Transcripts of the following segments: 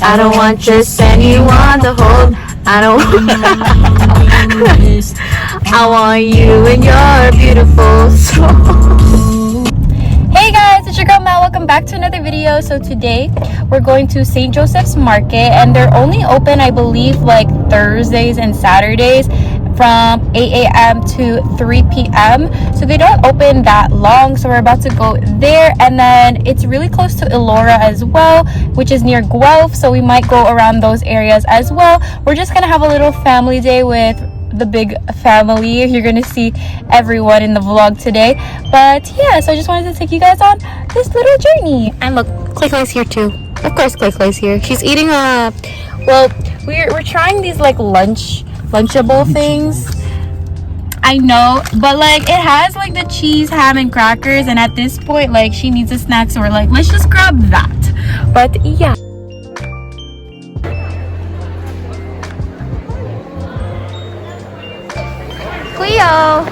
I don't want just anyone to hold. I don't I want you and your beautiful soul. Hey guys, it's your girl Mel. Welcome back to another video. So today we're going to St. Joseph's Market, and they're only open, I believe, like Thursdays and Saturdays from 8 a.m. to 3 p.m. So they don't open that long. So we're about to go there, and then it's really close to Elora as well, which is near Guelph. So we might go around those areas as well. We're just gonna have a little family day with the big family. You're gonna see everyone in the vlog today. But yeah, so I just wanted to take you guys on this little journey. And look, Clay Clay's here too. Of course Clay Clay's here. She's eating well, we're trying these like lunchable things. I know, but like it has like the cheese, ham, and crackers, and at this point like she needs a snack, so we're like, let's just grab that. But yeah, Cleo.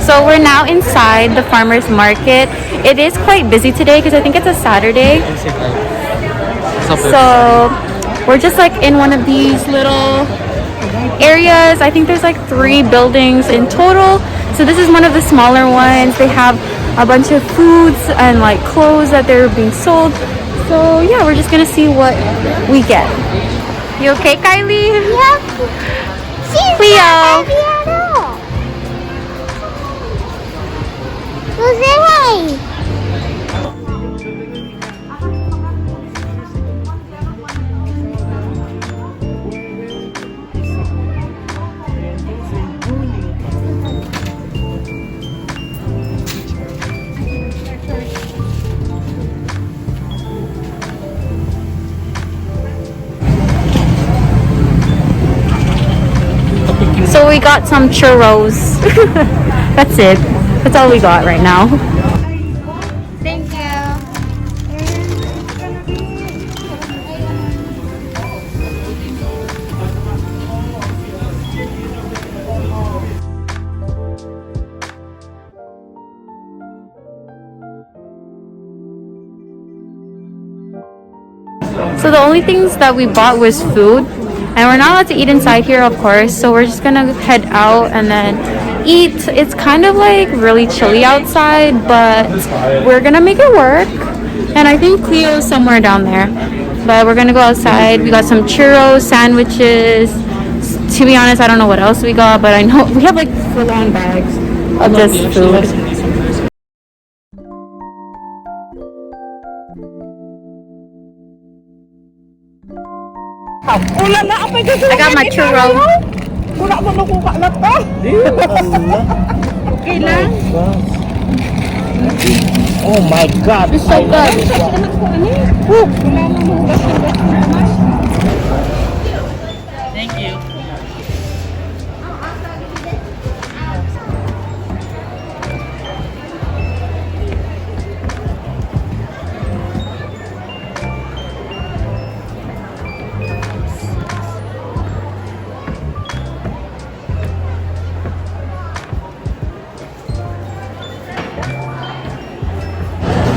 So we're now inside the farmers market. It is quite busy today because I think it's a Saturday. So we're just like in one of these little areas. I think there's like 3 buildings in total. So this is one of the smaller ones. They have a bunch of foods and like clothes that they're being sold. So yeah, we're just gonna see what we get. You okay, Kylie? She's Cleo. not happy at all. So say hi. So we got some churros. That's it. That's all we got right now. Thank you. So the only things that we bought was food, and we're not allowed to eat inside here, of course, so we're just gonna head out and then eat. It's kind of like really chilly outside, but we're gonna make it work. And I think Cleo's somewhere down there, but we're gonna go outside. We got some churros, sandwiches. To be honest, I don't know what else we got, but I know we have like full-on bags of just food. I got my churro. Oh my god, It's so good. thank you.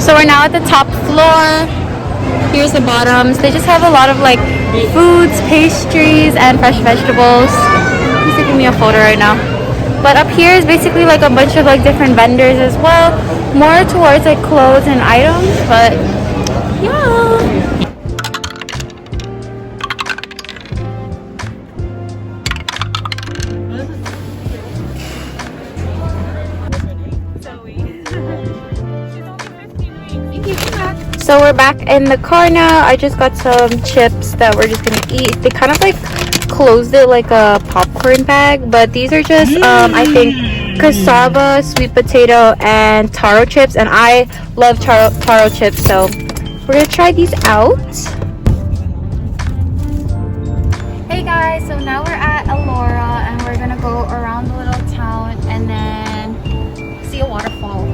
So we're now at the top floor. Here's the bottoms. They just have a lot of like foods, pastries, and fresh vegetables. He's taking me a photo right now. But up here is basically like a bunch of like different vendors as well. More towards like clothes and items, but yeah. So we're back in the car now. I just got some chips that we're just gonna eat. They kind of like closed it like a popcorn bag, but these are just I think cassava, sweet potato, and taro chips, and I love taro chips, so we're gonna try these out. Hey guys, so now we're at Elora, and we're gonna go around the little town and then see a waterfall.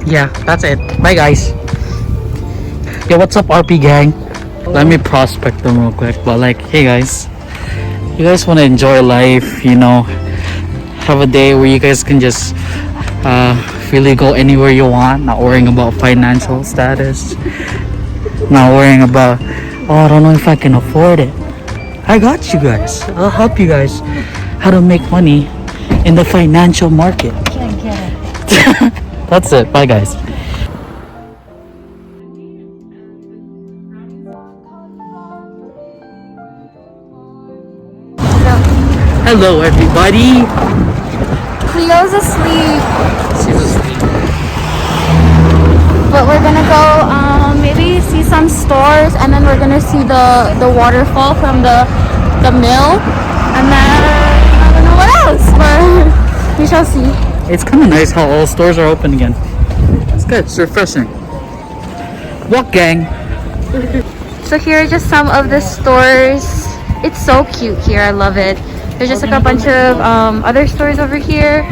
Yeah, that's it. Bye guys. Yo, what's up RP gang? Let me prospect them real quick, but like, hey guys, you guys want to enjoy life, you know, have a day where you guys can just really go anywhere you want, not worrying about financial status, not worrying about Oh, I don't know if I can afford it. I got you guys. I'll help you guys how to make money in the financial market. Can't get it. That's it. Bye, guys. Hello, everybody. Cleo's asleep, She's asleep. but we're gonna go maybe see some stores, and then we're gonna see the waterfall from the mill, and then I don't know what else, but we shall see. It's kind of nice how all stores are open again. It's good. It's refreshing. Walk, gang. So here are just some of the stores. It's so cute here. I love it. There's just like a bunch of other stores over here.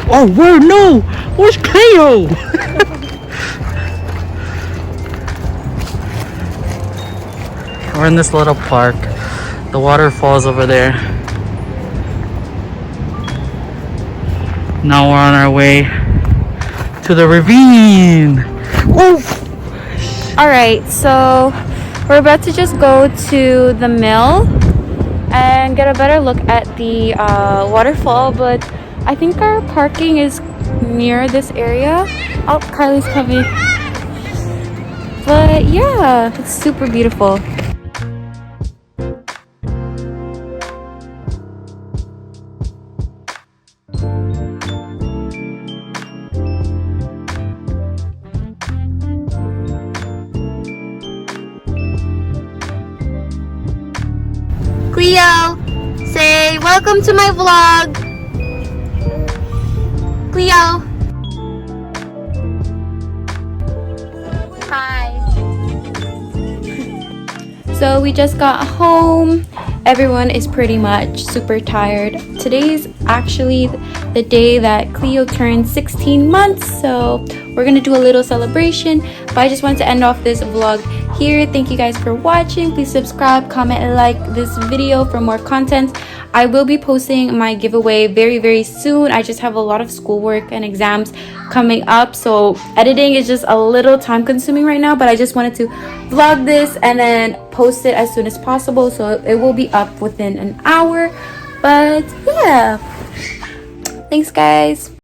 Oh, where? No! Where's Cleo? We're in this little park. The waterfall's over there. Now we're on our way to the ravine. Oof! Alright, so we're about to just go to the mill and get a better look at the waterfall, but I think our parking is near this area. Oh, Carly's coming. But yeah, it's super beautiful. Cleo, say welcome to my vlog. Cleo. Hi. So we just got home. Everyone is pretty much super tired. Today's actually the day that Cleo turned 16 months, so we're gonna do a little celebration. But I just wanted to end off this vlog here. Thank you guys for watching. Please subscribe, comment, and like this video for more content. I will be posting my giveaway very soon. I just have a lot of schoolwork and exams coming up, so editing is just a little time consuming right now, but I just wanted to vlog this and then post it as soon as possible, so it will be up within an hour. But yeah, thanks guys.